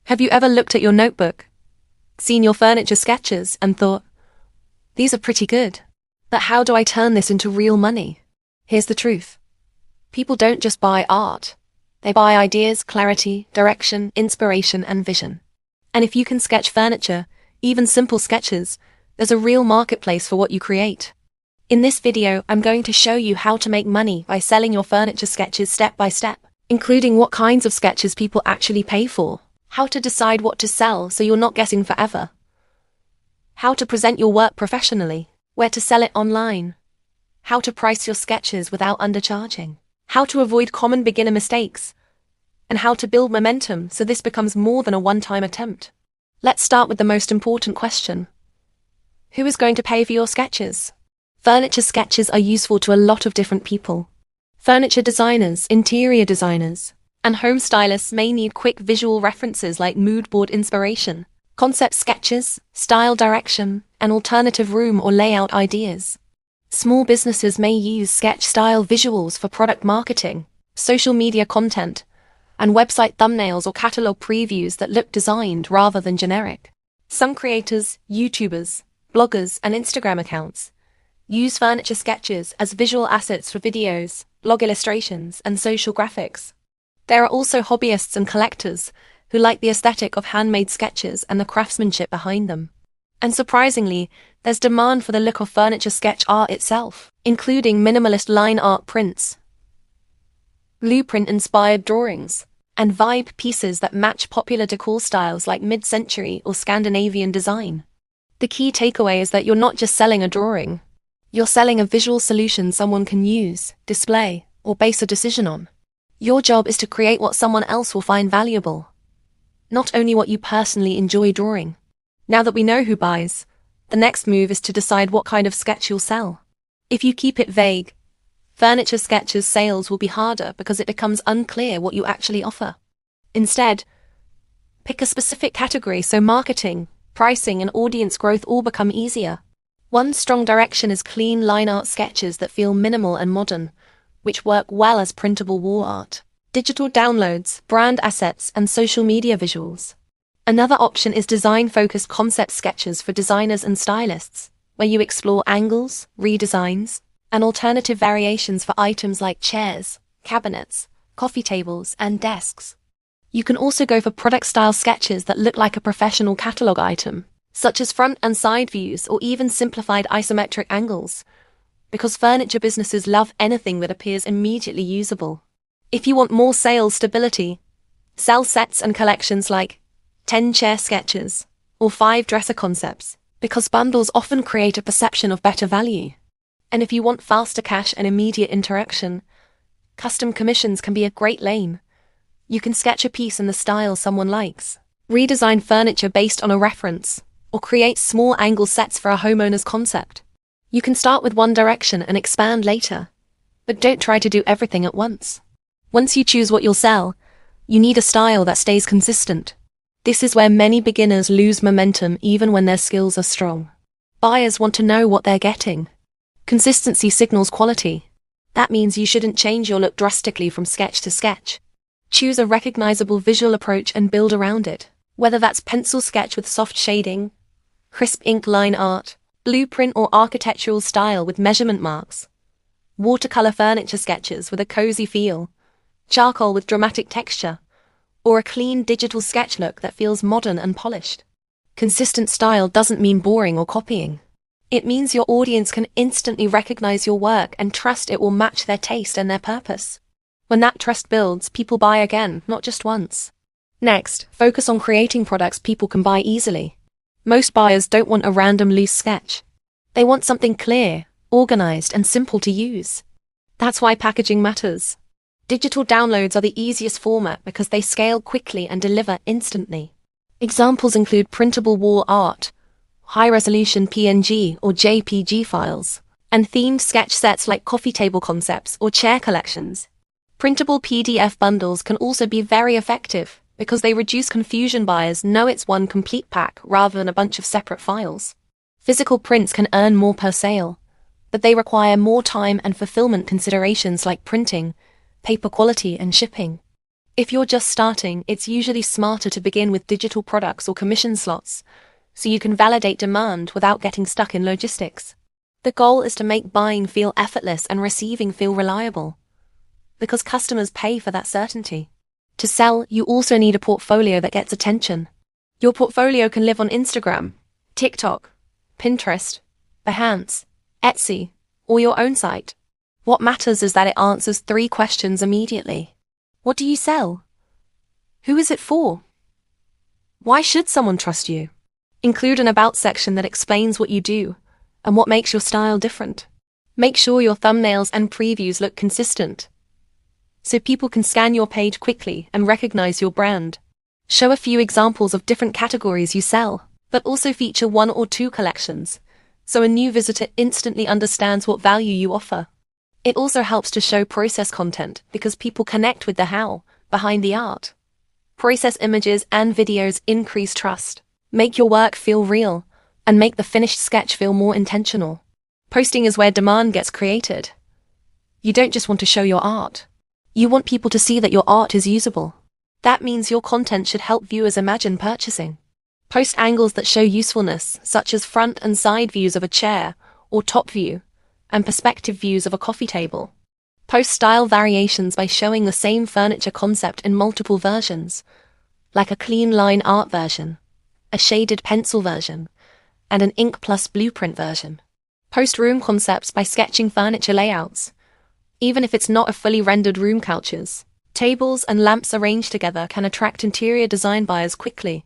Have you ever looked at your notebook, seen your furniture sketches, and thought, these are pretty good, but how do I turn this into real money? Here's the truth. People don't just buy art. They buy ideas, clarity, direction, inspiration, and vision. And if you can sketch furniture, even simple sketches, there's a real marketplace for what you create. In this video, I'm going to show you how to make money by selling your furniture sketches step by step, including what kinds of sketches people actually pay for, how to decide what to sell so you're not guessing forever, how to present your work professionally, where to sell it online, how to price your sketches without undercharging, how to avoid common beginner mistakes, and how to build momentum so this becomes more than a one-time attempt. Let's start with the most important question. Who is going to pay for your sketches? Furniture sketches are useful to a lot of different people. Furniture designers, interior designers, and home stylists may need quick visual references like mood board inspiration, concept sketches, style direction, and alternative room or layout ideas. Small businesses may use sketch-style visuals for product marketing, social media content, and website thumbnails or catalog previews that look designed rather than generic. Some creators, YouTubers, bloggers, and Instagram accounts use furniture sketches as visual assets for videos, blog illustrations, and social graphics. There are also hobbyists and collectors who like the aesthetic of handmade sketches and the craftsmanship behind them. And surprisingly, there's demand for the look of furniture sketch art itself, including minimalist line art prints, blueprint-inspired drawings, and vibe pieces that match popular decor styles like mid-century or Scandinavian design. The key takeaway is that you're not just selling a drawing. You're selling a visual solution someone can use, display, or base a decision on. Your job is to create what someone else will find valuable, not only what you personally enjoy drawing. Now that we know who buys, the next move is to decide what kind of sketch you'll sell. If you keep it vague, furniture sketches sales will be harder because it becomes unclear what you actually offer. Instead, pick a specific category so marketing, pricing, and audience growth all become easier. One strong direction is clean line art sketches that feel minimal and modern, which work well as printable wall art, digital downloads, brand assets, and social media visuals. Another option is design-focused concept sketches for designers and stylists, where you explore angles, redesigns, and alternative variations for items like chairs, cabinets, coffee tables, and desks. You can also go for product-style sketches that look like a professional catalog item, such as front and side views or even simplified isometric angles, because furniture businesses love anything that appears immediately usable. If you want more sales stability, sell sets and collections like 10 chair sketches or 5 dresser concepts, because bundles often create a perception of better value. And if you want faster cash and immediate interaction, custom commissions can be a great lane. You can sketch a piece in the style someone likes, redesign furniture based on a reference, or create small angle sets for a homeowner's concept. You can start with one direction and expand later, but don't try to do everything at once. Once you choose what you'll sell, you need a style that stays consistent. This is where many beginners lose momentum even when their skills are strong. Buyers want to know what they're getting. Consistency signals quality. That means you shouldn't change your look drastically from sketch to sketch. Choose a recognizable visual approach and build around it, whether that's pencil sketch with soft shading, crisp ink line art, blueprint or architectural style with measurement marks, watercolor furniture sketches with a cozy feel, charcoal with dramatic texture, or a clean digital sketch look that feels modern and polished. Consistent style doesn't mean boring or copying. It means your audience can instantly recognize your work and trust it will match their taste and their purpose. When that trust builds, people buy again, not just once. Next, focus on creating products people can buy easily. Most buyers don't want a random loose sketch. They want something clear, organized, and simple to use. That's why packaging matters. Digital downloads are the easiest format because they scale quickly and deliver instantly. Examples include printable wall art, high-resolution PNG or JPG files, and themed sketch sets like coffee table concepts or chair collections. Printable PDF bundles can also be very effective because they reduce confusion. Buyers know it's one complete pack rather than a bunch of separate files. Physical prints can earn more per sale, but they require more time and fulfillment considerations like printing, paper quality, and shipping. If you're just starting, it's usually smarter to begin with digital products or commission slots, so you can validate demand without getting stuck in logistics. The goal is to make buying feel effortless and receiving feel reliable, because customers pay for that certainty. To sell, you also need a portfolio that gets attention. Your portfolio can live on Instagram, TikTok, Pinterest, Behance, Etsy, or your own site. What matters is that it answers 3 questions immediately. What do you sell? Who is it for? Why should someone trust you? Include an about section that explains what you do and what makes your style different. Make sure your thumbnails and previews look consistent, so people can scan your page quickly and recognize your brand. Show a few examples of different categories you sell, but also feature 1 or 2 collections, so a new visitor instantly understands what value you offer. It also helps to show process content because people connect with the how behind the art. Process images and videos increase trust, make your work feel real, and make the finished sketch feel more intentional. Posting is where demand gets created. You don't just want to show your art. You want people to see that your art is usable. That means your content should help viewers imagine purchasing. Post angles that show usefulness, such as front and side views of a chair or top view, and perspective views of a coffee table. Post style variations by showing the same furniture concept in multiple versions, like a clean line art version, a shaded pencil version, and an ink plus blueprint version. Post room concepts by sketching furniture layouts, even if it's not a fully rendered room. Couches, tables, and lamps arranged together can attract interior design buyers quickly.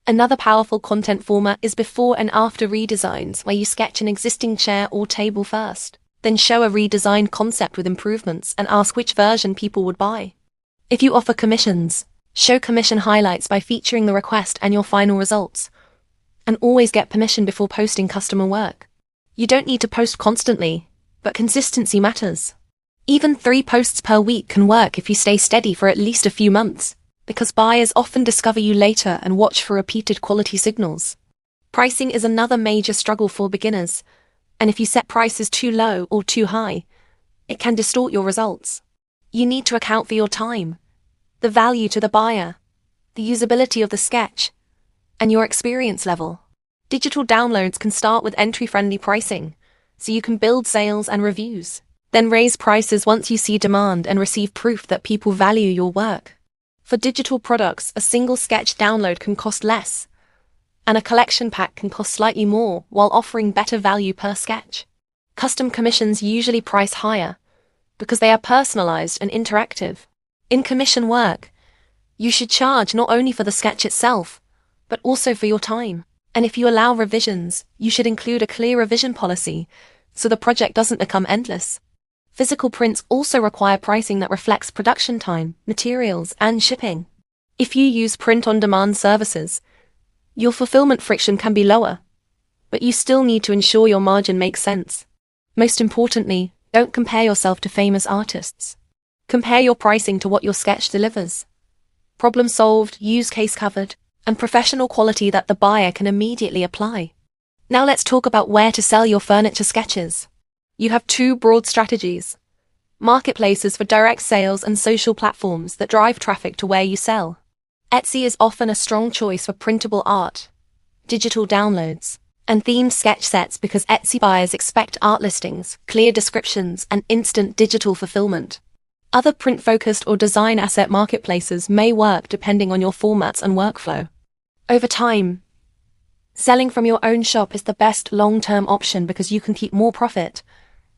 Another powerful content format is before and after redesigns, where you sketch an existing chair or table first, then show a redesigned concept with improvements and ask which version people would buy. If you offer commissions, show commission highlights by featuring the request and your final results. And always get permission before posting customer work. You don't need to post constantly, but consistency matters. Even 3 posts per week can work if you stay steady for at least a few months, because buyers often discover you later and watch for repeated quality signals. Pricing is another major struggle for beginners, and if you set prices too low or too high, it can distort your results. You need to account for your time, the value to the buyer, the usability of the sketch, and your experience level. Digital downloads can start with entry-friendly pricing, so you can build sales and reviews. Then raise prices once you see demand and receive proof that people value your work. For digital products, a single sketch download can cost less, and a collection pack can cost slightly more while offering better value per sketch. Custom commissions usually price higher because they are personalized and interactive. In commission work, you should charge not only for the sketch itself, but also for your time. And if you allow revisions, you should include a clear revision policy so the project doesn't become endless. Physical prints also require pricing that reflects production time, materials, and shipping. If you use print-on-demand services, your fulfillment friction can be lower, but you still need to ensure your margin makes sense. Most importantly, don't compare yourself to famous artists. Compare your pricing to what your sketch delivers. Problem solved, use case covered, and professional quality that the buyer can immediately apply. Now let's talk about where to sell your furniture sketches. You have 2 broad strategies: marketplaces for direct sales and social platforms that drive traffic to where you sell. Etsy is often a strong choice for printable art, digital downloads, and themed sketch sets because Etsy buyers expect art listings, clear descriptions, and instant digital fulfillment. Other print-focused or design asset marketplaces may work depending on your formats and workflow. Over time, selling from your own shop is the best long-term option because you can keep more profit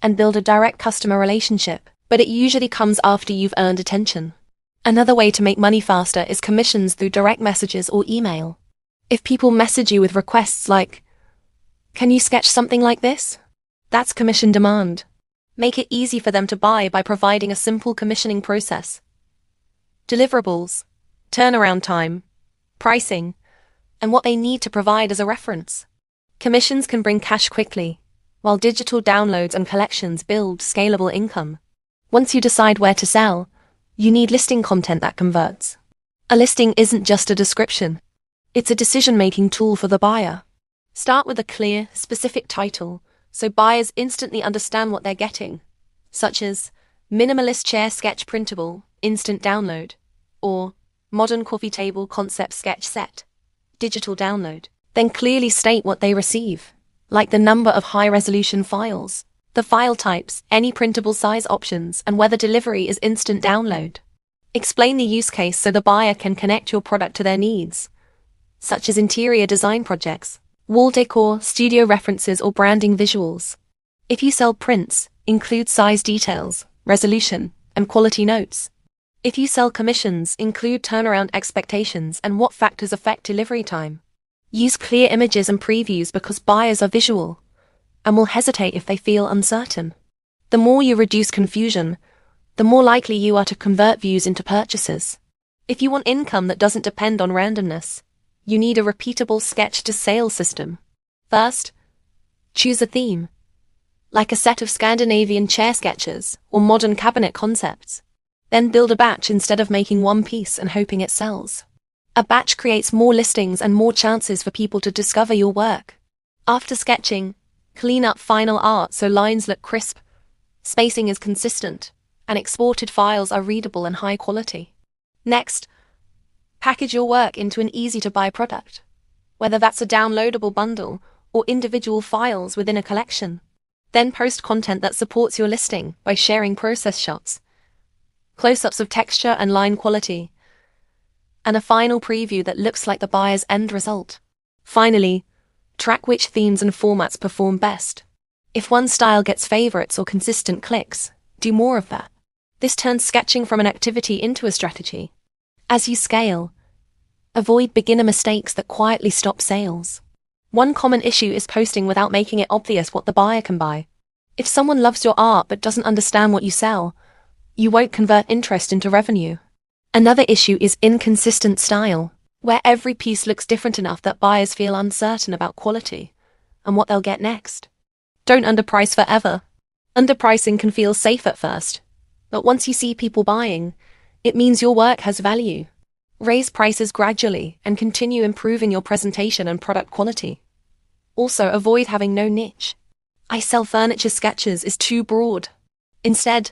and build a direct customer relationship, but it usually comes after you've earned attention. Another way to make money faster is commissions through direct messages or email. If people message you with requests like, "Can you sketch something like this?" That's commission demand. Make it easy for them to buy by providing a simple commissioning process. Deliverables, turnaround time, pricing, and what they need to provide as a reference. Commissions can bring cash quickly, while digital downloads and collections build scalable income. Once you decide where to sell, you need listing content that converts. A listing isn't just a description. It's a decision-making tool for the buyer. Start with a clear, specific title so buyers instantly understand what they're getting, such as minimalist chair sketch printable, instant download. or modern coffee table concept sketch set, digital download. Then clearly state what they receive, like the number of high-resolution files, the file types, any printable size options, and whether delivery is instant download. Explain the use case so the buyer can connect your product to their needs, such as interior design projects, wall decor, studio references, or branding visuals. If you sell prints, include size details, resolution, and quality notes. If you sell commissions, include turnaround expectations and what factors affect delivery time. Use clear images and previews because buyers are visual and will hesitate if they feel uncertain. The more you reduce confusion, the more likely you are to convert views into purchases. If you want income that doesn't depend on randomness, you need a repeatable sketch-to-sale system. First, choose a theme, like a set of Scandinavian chair sketches or modern cabinet concepts. Then build a batch instead of making one piece and hoping it sells. A batch creates more listings and more chances for people to discover your work. After sketching, clean up final art so lines look crisp, spacing is consistent, and exported files are readable and high quality. Next, package your work into an easy-to-buy product, whether that's a downloadable bundle or individual files within a collection. Then post content that supports your listing by sharing process shots, close-ups of texture and line quality, and a final preview that looks like the buyer's end result. Finally, track which themes and formats perform best. If one style gets favorites or consistent clicks, do more of that. This turns sketching from an activity into a strategy. As you scale, avoid beginner mistakes that quietly stop sales. One common issue is posting without making it obvious what the buyer can buy. If someone loves your art but doesn't understand what you sell, you won't convert interest into revenue. Another issue is inconsistent style, where every piece looks different enough that buyers feel uncertain about quality and what they'll get next. Don't underprice forever. Underpricing can feel safe at first, but once you see people buying, it means your work has value. Raise prices gradually and continue improving your presentation and product quality. Also, avoid having no niche. I sell furniture sketches is too broad. Instead,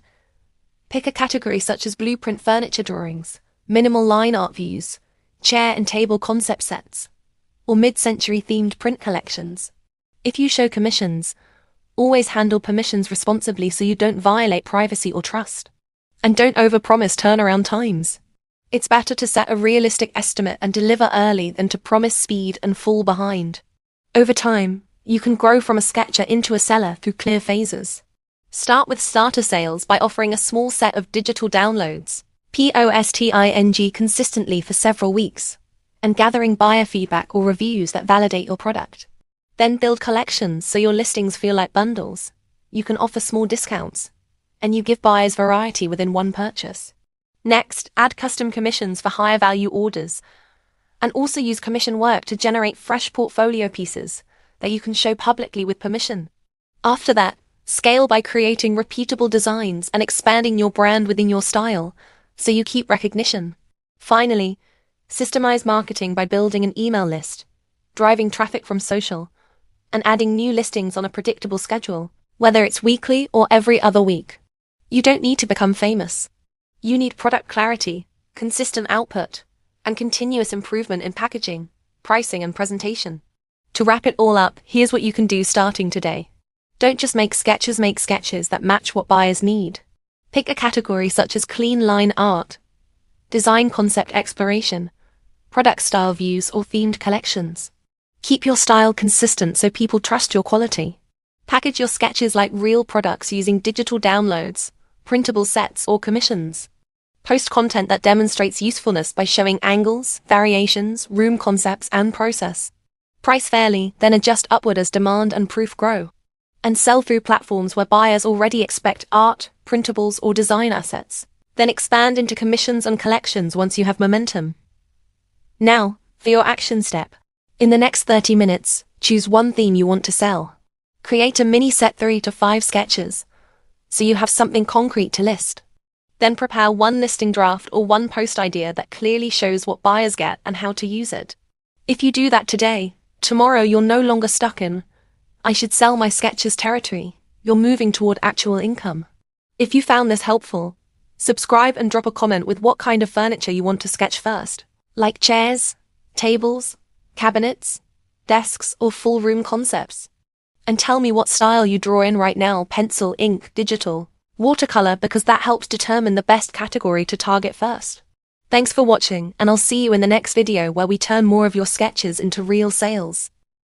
pick a category such as blueprint furniture drawings, minimal line art views, chair and table concept sets, or mid-century themed print collections. If you show commissions, always handle permissions responsibly so you don't violate privacy or trust. And don't overpromise turnaround times. It's better to set a realistic estimate and deliver early than to promise speed and fall behind. Over time, you can grow from a sketcher into a seller through clear phases. Start with starter sales by offering a small set of digital downloads, posting consistently for several weeks, and gathering buyer feedback or reviews that validate your product. Then build collections so your listings feel like bundles. You can offer small discounts, and you give buyers variety within one purchase. Next, add custom commissions for higher value orders, and also use commission work to generate fresh portfolio pieces that you can show publicly with permission. After that, scale by creating repeatable designs and expanding your brand within your style, so you keep recognition. Finally, systemize marketing by building an email list, driving traffic from social, and adding new listings on a predictable schedule, whether it's weekly or every other week. You don't need to become famous. You need product clarity, consistent output, and continuous improvement in packaging, pricing, and presentation. To wrap it all up, here's what you can do starting today. Don't just make sketches that match what buyers need. Pick a category such as clean line art, design concept exploration, product style views, or themed collections. Keep your style consistent so people trust your quality. Package your sketches like real products using digital downloads, printable sets, or commissions. Post content that demonstrates usefulness by showing angles, variations, room concepts, and process. Price fairly, then adjust upward as demand and proof grow. And sell through platforms where buyers already expect art, printables, or design assets. Then expand into commissions and collections once you have momentum. Now, for your action step. In the next 30 minutes, choose one theme you want to sell. Create a mini set 3 to 5 sketches, so you have something concrete to list. Then prepare one listing draft or one post idea that clearly shows what buyers get and how to use it. If you do that today, tomorrow you're no longer stuck in, I should sell my sketches territory. You're moving toward actual income. If you found this helpful, Subscribe and drop a comment with what kind of furniture you want to sketch first. Like chairs, tables, cabinets, desks, or full room concepts. And tell me what style you draw in right now: pencil, ink, digital, watercolor, because that helps determine the best category to target first. Thanks for watching, and I'll see you in the next video where we turn more of your sketches into real sales.